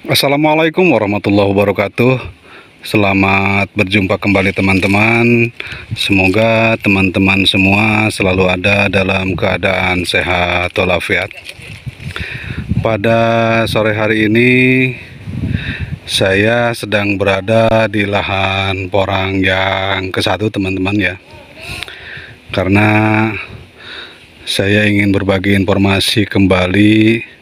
Assalamualaikum warahmatullahi wabarakatuh. Selamat berjumpa kembali teman-teman. Semoga teman-teman semua selalu ada dalam keadaan sehat walafiat. Pada sore hari ini saya sedang berada di lahan porang yang ke-1 teman-teman ya. Karena saya ingin berbagi informasi kembali,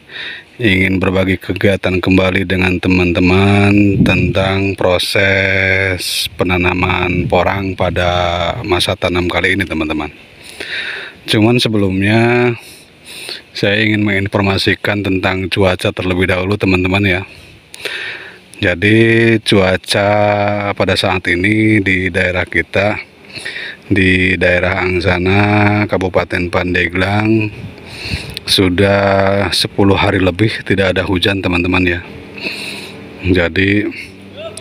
ingin berbagi kegiatan kembali dengan teman-teman tentang proses penanaman porang pada masa tanam kali ini teman-teman. Cuman sebelumnya saya ingin menginformasikan tentang cuaca terlebih dahulu teman-teman ya. Jadi cuaca pada saat ini di daerah kita, di daerah Angsana, Kabupaten Pandeglang, sudah 10 hari lebih tidak ada hujan teman-teman ya. Jadi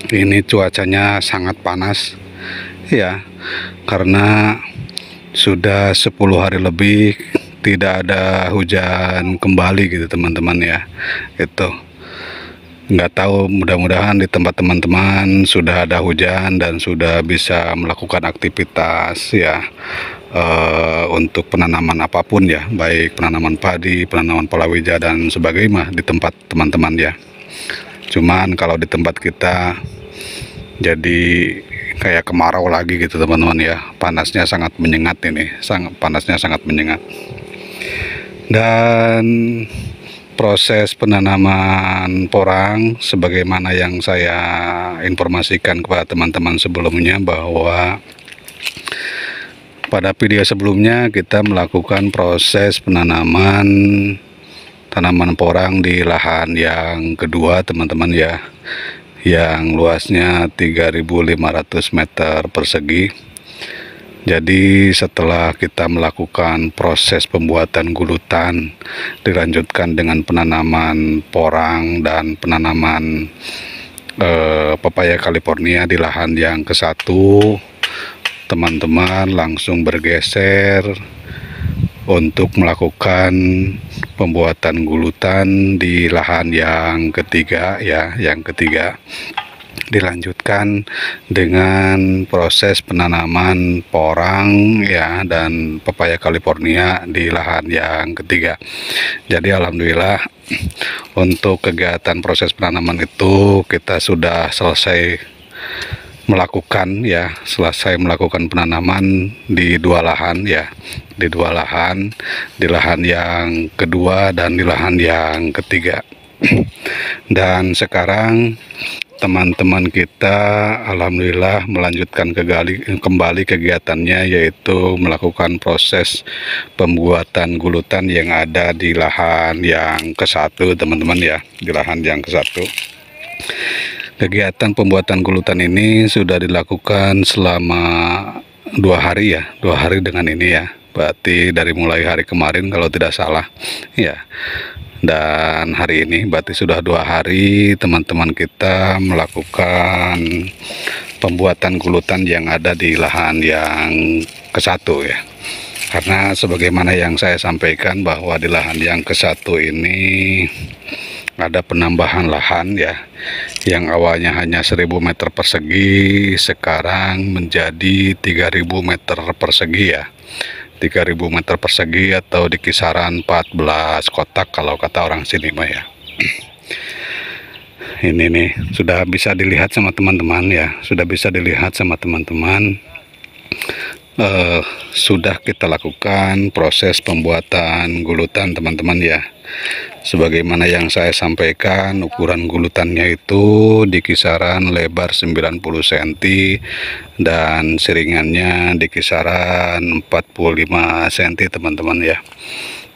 ini cuacanya sangat panas ya, karena sudah 10 hari lebih tidak ada hujan kembali gitu teman-teman ya. Itu nggak tahu, mudah-mudahan di tempat teman-teman sudah ada hujan dan sudah bisa melakukan aktivitas ya, untuk penanaman apapun ya, baik penanaman padi, penanaman palawija dan sebagainya di tempat teman-teman ya. Cuman kalau di tempat kita jadi kayak kemarau lagi gitu teman-teman ya, panasnya sangat menyengat ini, panasnya sangat menyengat. Dan proses penanaman porang sebagaimana yang saya informasikan kepada teman-teman sebelumnya, bahwa pada video sebelumnya kita melakukan proses penanaman tanaman porang di lahan yang kedua teman-teman ya, yang luasnya 3.500 meter persegi. Jadi setelah kita melakukan proses pembuatan gulutan, dilanjutkan dengan penanaman porang dan penanaman pepaya California di lahan yang ke-1, teman-teman langsung bergeser untuk melakukan pembuatan gulutan di lahan yang ketiga ya, yang ketiga. Dilanjutkan dengan proses penanaman porang ya dan pepaya California di lahan yang ketiga. Jadi alhamdulillah untuk kegiatan proses penanaman itu kita sudah selesai melakukan ya, selesai melakukan penanaman di 2 lahan ya, di 2 lahan, di lahan yang kedua dan di lahan yang ketiga. Dan sekarang teman-teman kita alhamdulillah melanjutkan kembali kegiatannya, yaitu melakukan proses pembuatan gulutan yang ada di lahan yang ke-1 teman-teman ya, di lahan yang ke-1. Kegiatan pembuatan gulutan ini sudah dilakukan selama 2 hari ya, 2 hari dengan ini ya, berarti dari mulai hari kemarin kalau tidak salah ya, dan hari ini berarti sudah 2 hari teman-teman kita melakukan pembuatan gulutan yang ada di lahan yang ke-1 ya. Karena sebagaimana yang saya sampaikan bahwa di lahan yang ke-1 ini ada penambahan lahan ya, yang awalnya hanya 1000 meter persegi sekarang menjadi 3000 meter persegi ya, 3000 meter persegi atau di kisaran 14 kotak kalau kata orang sini mah ya. Ini nih sudah bisa dilihat sama teman-teman ya, sudah bisa dilihat sama teman-teman. Sudah kita lakukan proses pembuatan gulutan teman-teman ya. Sebagaimana yang saya sampaikan, ukuran gulutannya itu di kisaran lebar 90 cm dan siringannya di kisaran 45 cm teman-teman ya.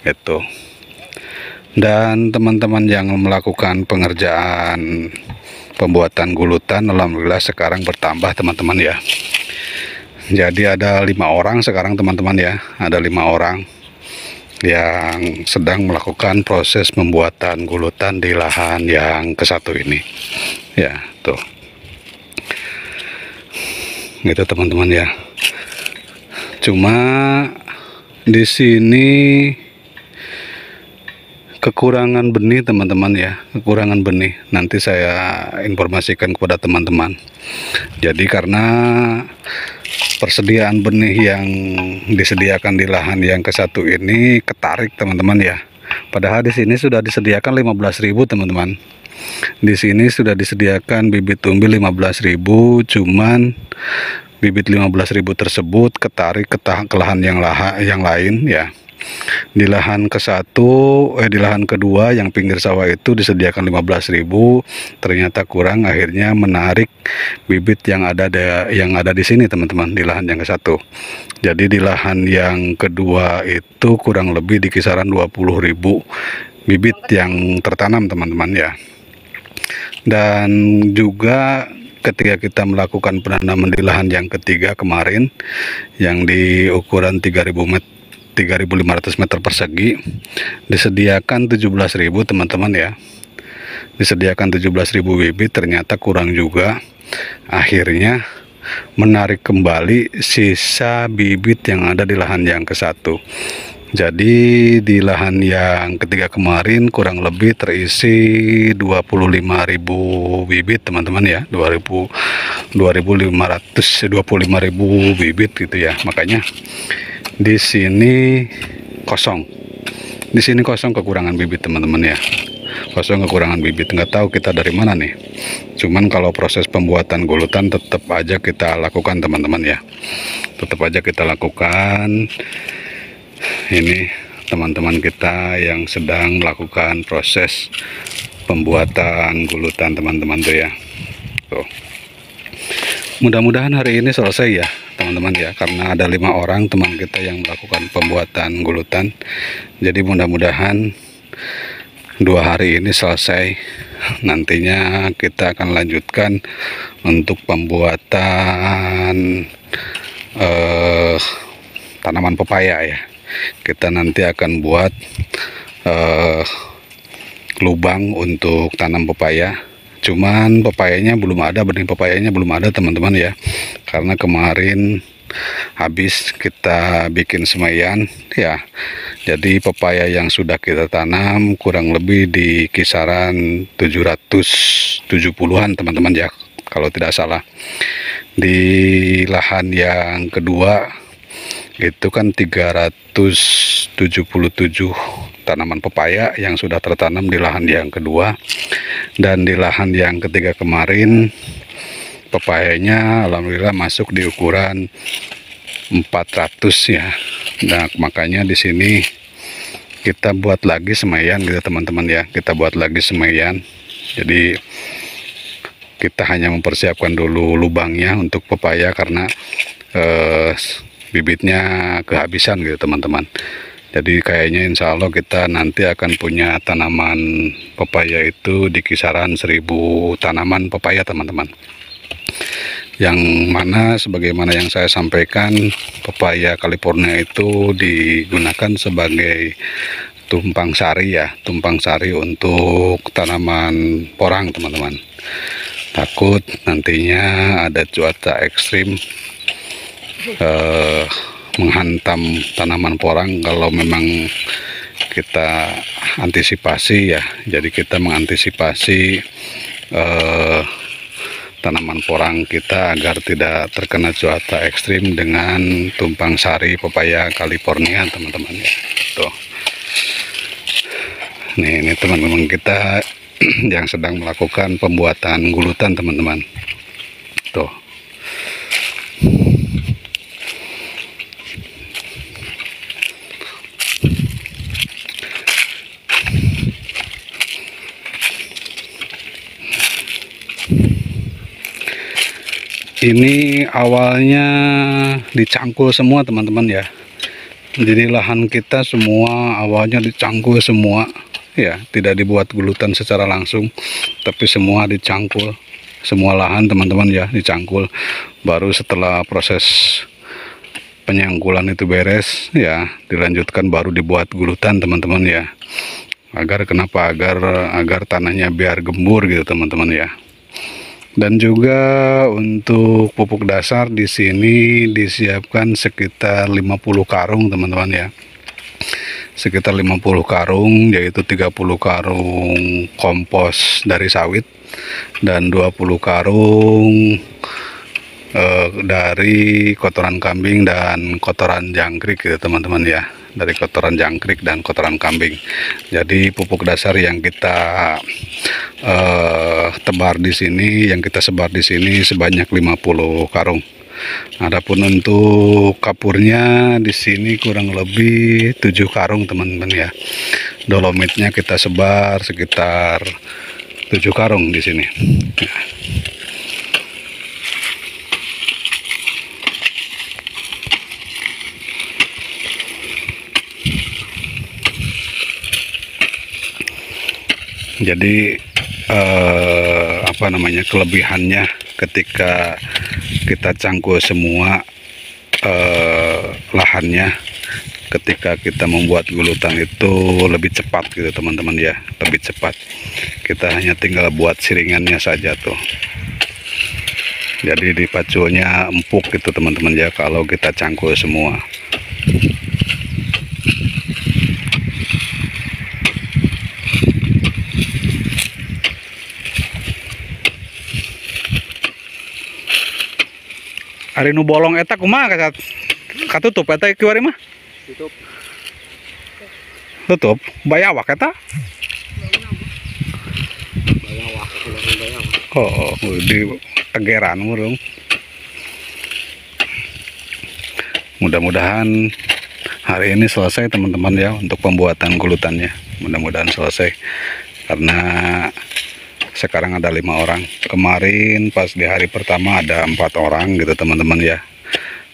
Itu. Dan teman-teman yang melakukan pengerjaan pembuatan gulutan alhamdulillah sekarang bertambah teman-teman ya. Jadi ada 5 orang sekarang teman-teman ya, ada 5 orang yang sedang melakukan proses pembuatan gulutan di lahan yang ke-1 ini ya, tuh gitu teman-teman ya. Cuma di sini kekurangan benih teman-teman ya, kekurangan benih nanti saya informasikan kepada teman-teman. Jadi karena persediaan benih yang disediakan di lahan yang ke satu ini ketarik teman-teman ya, padahal di sini sudah disediakan 15.000 teman-teman. Di sini sudah disediakan bibit umbi 15.000, cuman bibit 15.000 tersebut ketarik ke lahan yang lain ya. Di lahan di lahan kedua yang pinggir sawah itu disediakan 15.000, ternyata kurang, akhirnya menarik bibit yang ada di sini teman-teman, di lahan yang ke satu. Jadi di lahan yang kedua itu kurang lebih di kisaran 20.000 bibit yang tertanam teman-teman ya. Dan juga ketika kita melakukan penanaman di lahan yang ketiga kemarin yang di ukuran 3.500 meter persegi, disediakan 17.000 teman-teman ya, disediakan 17.000 bibit, ternyata kurang juga, akhirnya menarik kembali sisa bibit yang ada di lahan yang ke satu. Jadi di lahan yang ketiga kemarin kurang lebih terisi 25.000 bibit teman-teman ya, 25.000 bibit gitu ya. Makanya di sini kosong, kekurangan bibit teman-teman ya, kosong kekurangan bibit. Nggak tahu kita dari mana nih, cuman kalau proses pembuatan gulutan tetap aja kita lakukan teman-teman ya, tetap aja kita lakukan. Ini teman-teman kita yang sedang melakukan proses pembuatan gulutan teman-teman tuh ya. Tuh, mudah-mudahan hari ini selesai ya teman-teman ya, karena ada 5 orang teman kita yang melakukan pembuatan gulutan. Jadi mudah-mudahan 2 hari ini selesai. Nantinya kita akan lanjutkan untuk pembuatan tanaman pepaya ya. Kita nanti akan buat lubang untuk tanam pepaya. Cuman pepayanya belum ada, benih pepayanya belum ada teman-teman ya, karena kemarin habis kita bikin semaian ya. Jadi pepaya yang sudah kita tanam kurang lebih di kisaran 770-an teman-teman ya, kalau tidak salah. Di lahan yang kedua itu kan 377 tanaman pepaya yang sudah tertanam di lahan yang kedua. Dan di lahan yang ketiga kemarin pepayanya alhamdulillah masuk di ukuran 400 ya. Nah makanya di sini kita buat lagi semaian gitu teman-teman ya, kita buat lagi semaian. Jadi kita hanya mempersiapkan dulu lubangnya untuk pepaya karena bibitnya kehabisan gitu teman-teman. Jadi kayaknya insya Allah kita nanti akan punya tanaman pepaya itu di kisaran 1.000 tanaman pepaya teman-teman. Yang mana sebagaimana yang saya sampaikan, pepaya California itu digunakan sebagai tumpang sari ya, tumpang sari untuk tanaman porang teman-teman. Takut nantinya ada cuaca ekstrim menghantam tanaman porang. Kalau memang kita antisipasi ya, jadi kita mengantisipasi tanaman porang kita agar tidak terkena cuaca ekstrim dengan tumpang sari pepaya California teman-teman ya. Tuh, ini teman-teman kita yang sedang melakukan pembuatan gulutan teman-teman. Tuh, ini awalnya dicangkul semua teman-teman ya. Jadi lahan kita semua awalnya dicangkul semua ya, tidak dibuat gulutan secara langsung, tapi semua dicangkul, semua lahan teman-teman ya dicangkul. Baru setelah proses penyangkulan itu beres ya, dilanjutkan baru dibuat gulutan teman-teman ya. Agar kenapa? Agar tanahnya biar gembur gitu teman-teman ya. Dan juga untuk pupuk dasar di sini disiapkan sekitar 50 karung teman-teman ya. sekitar 50 karung, yaitu 30 karung kompos dari sawit dan 20 karung dari kotoran kambing dan kotoran jangkrik gitu teman-teman ya, dari kotoran jangkrik dan kotoran kambing. Jadi pupuk dasar yang kita tebar di sini, yang kita sebar di sini sebanyak 50 karung. Adapun untuk kapurnya di sini kurang lebih 7 karung teman-teman ya. Dolomitnya kita sebar sekitar 7 karung di sini. Jadi apa namanya, kelebihannya ketika kita cangkul semua lahannya, ketika kita membuat gulutan itu lebih cepat gitu teman-teman ya, lebih cepat. Kita hanya tinggal buat siringannya saja tuh. Jadi dipacunya empuk gitu teman-teman ya kalau kita cangkul semua. Hari nu bolong eta kumaha katutup eta kiwari mah? Tutup. Tutup. Bayawak eta? Bayawak. Oh, di tegeran murung. Mudah-mudahan hari ini selesai teman-teman ya untuk pembuatan gulutannya. Mudah-mudahan selesai karena sekarang ada 5 orang. Kemarin pas di hari pertama ada 4 orang gitu teman-teman ya.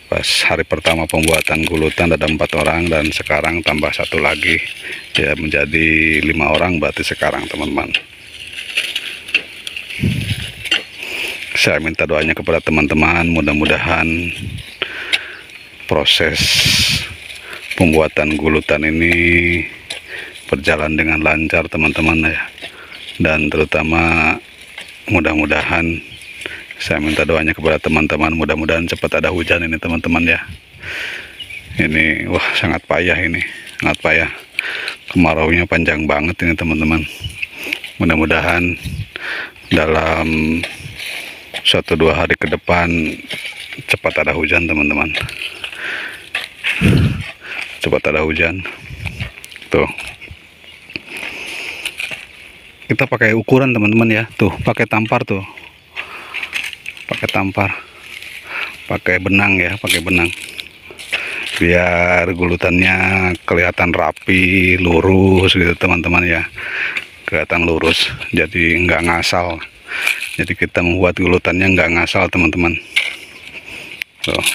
Pas hari pertama pembuatan gulutan ada 4 orang, dan sekarang tambah 1 lagi ya, menjadi 5 orang berarti sekarang teman-teman. Saya minta doanya kepada teman-teman, mudah-mudahan proses pembuatan gulutan ini berjalan dengan lancar teman-teman ya. Dan terutama mudah-mudahan saya minta doanya kepada teman-teman, mudah-mudahan cepat ada hujan ini teman-teman ya. Ini wah sangat payah, ini sangat payah, kemaraunya panjang banget ini teman-teman. Mudah-mudahan dalam 1-2 hari ke depan cepat ada hujan teman-teman, cepat ada hujan tuh. Kita pakai ukuran teman-teman ya, tuh pakai tampar tuh, pakai tampar, pakai benang ya, pakai benang biar gulutannya kelihatan rapi, lurus gitu teman-teman ya, kelihatan lurus, jadi nggak ngasal. Jadi kita membuat gulutannya nggak ngasal teman-teman tuh.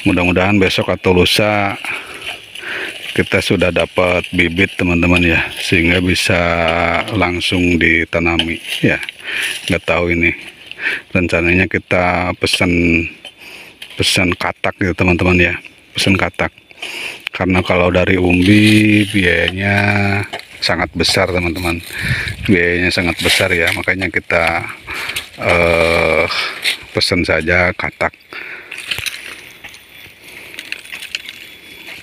Mudah-mudahan besok atau lusa kita sudah dapat bibit teman-teman ya, sehingga bisa langsung ditanami ya. Nggak tahu ini rencananya kita pesan katak gitu teman-teman ya, pesan katak, karena kalau dari umbi biayanya sangat besar teman-teman, biayanya sangat besar ya, makanya kita pesan saja katak.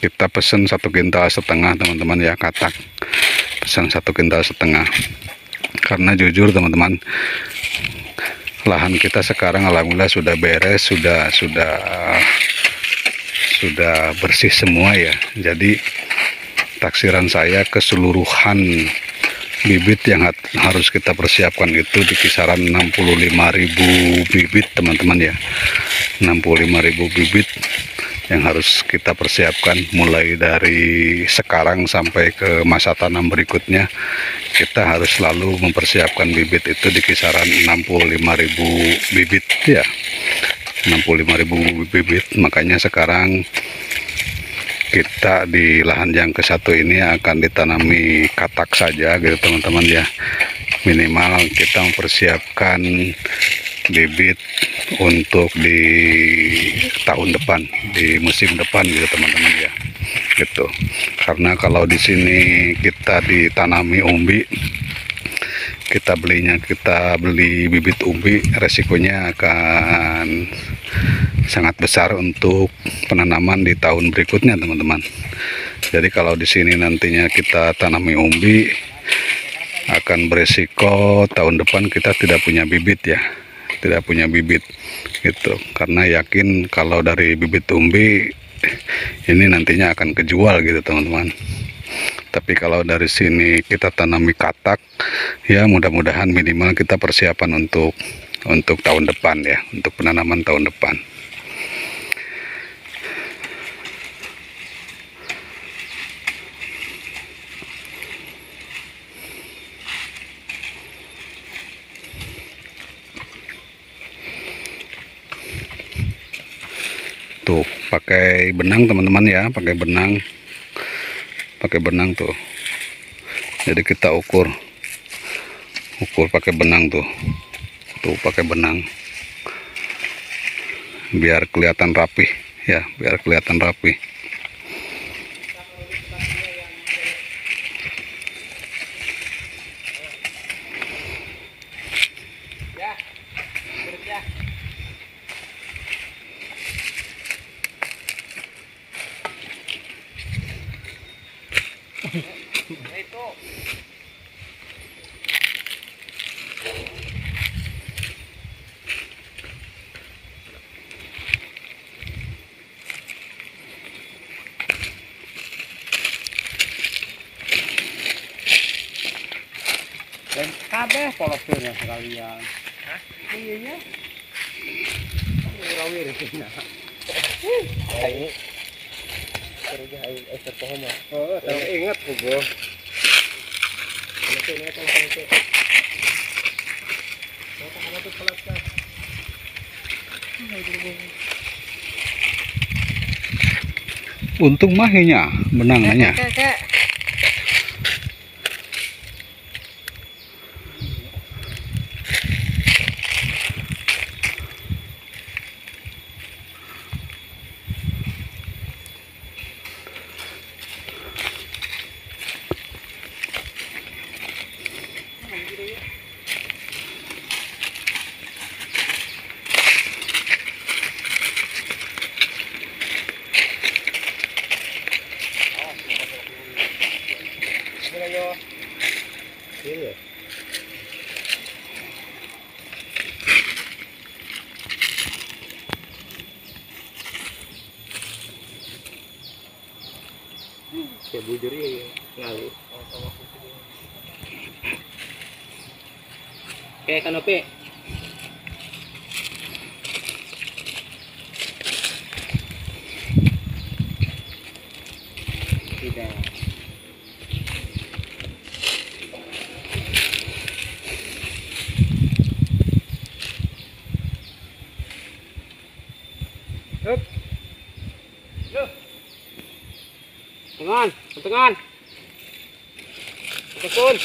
Kita pesan 1,5 kintal teman-teman ya, katak pesan 1,5 kintal, karena jujur teman-teman, lahan kita sekarang alhamdulillah sudah beres, sudah bersih semua ya. Jadi taksiran saya keseluruhan bibit yang harus kita persiapkan itu di kisaran 65.000 bibit teman-teman ya, 65.000 bibit yang harus kita persiapkan. Mulai dari sekarang sampai ke masa tanam berikutnya, kita harus selalu mempersiapkan bibit itu di kisaran 65.000 bibit ya, 65.000 bibit. Makanya sekarang kita di lahan yang ke-1 ini akan ditanami katak saja gitu teman-teman ya. Minimal kita mempersiapkan bibit untuk di tahun depan, di musim depan gitu teman-teman ya, gitu. Karena kalau di sini kita ditanami umbi, kita beli bibit umbi, resikonya akan sangat besar untuk penanaman di tahun berikutnya teman-teman. Jadi kalau di sini nantinya kita tanami umbi, akan beresiko tahun depan kita tidak punya bibit ya, tidak punya bibit gitu, karena yakin kalau dari bibit umbi ini nantinya akan kejual gitu teman-teman. Tapi kalau dari sini kita tanami katak ya, mudah-mudahan minimal kita persiapan untuk tahun depan ya, untuk penanaman tahun depan. Tuh pakai benang teman-teman ya, pakai benang tuh. Jadi kita ukur pakai benang tuh pakai benang biar kelihatan rapi ya, biar kelihatan rapi. Dan kabeh polosnya sekalian. Hah? Iya. Rawir itu nah. Ini kerja ekor pohon mah. Oh, saya ingat Pugo. Ini kalau tuh pelatkan. Untung mahinya benangnya. Iya. Ya bujur ya ngali. Kayak kanopi. Tidak. Hup. Loh. Tengan. Tekun.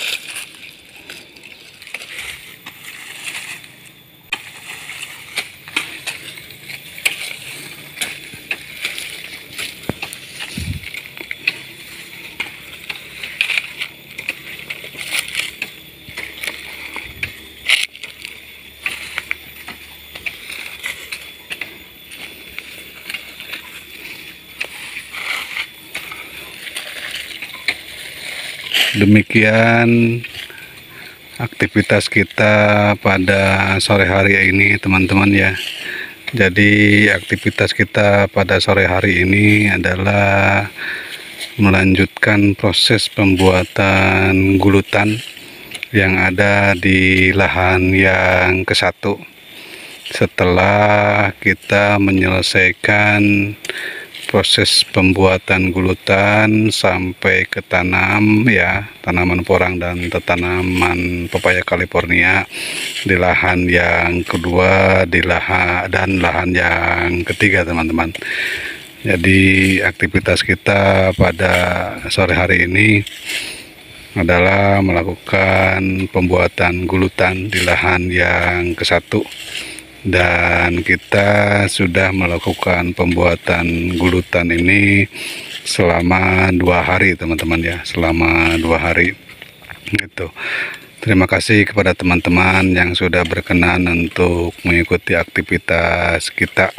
Demikian aktivitas kita pada sore hari ini teman-teman ya. Jadi aktivitas kita pada sore hari ini adalah melanjutkan proses pembuatan gulutan yang ada di lahan yang ke-1 setelah kita menyelesaikan proses pembuatan gulutan sampai ke tanam ya, tanaman porang dan tanaman pepaya California di lahan yang kedua dan lahan yang ketiga teman-teman. Jadi aktivitas kita pada sore hari ini adalah melakukan pembuatan gulutan di lahan yang ke-1, dan kita sudah melakukan pembuatan gulutan ini selama 2 hari teman-teman ya, selama 2 hari gitu. Terima kasih kepada teman-teman yang sudah berkenan untuk mengikuti aktivitas kita.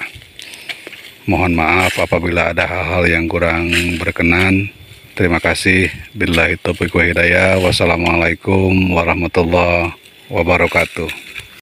Mohon maaf apabila ada hal-hal yang kurang berkenan. Terima kasih. Billahi taufiq wa hidayah. Wassalamualaikum warahmatullahi wabarakatuh.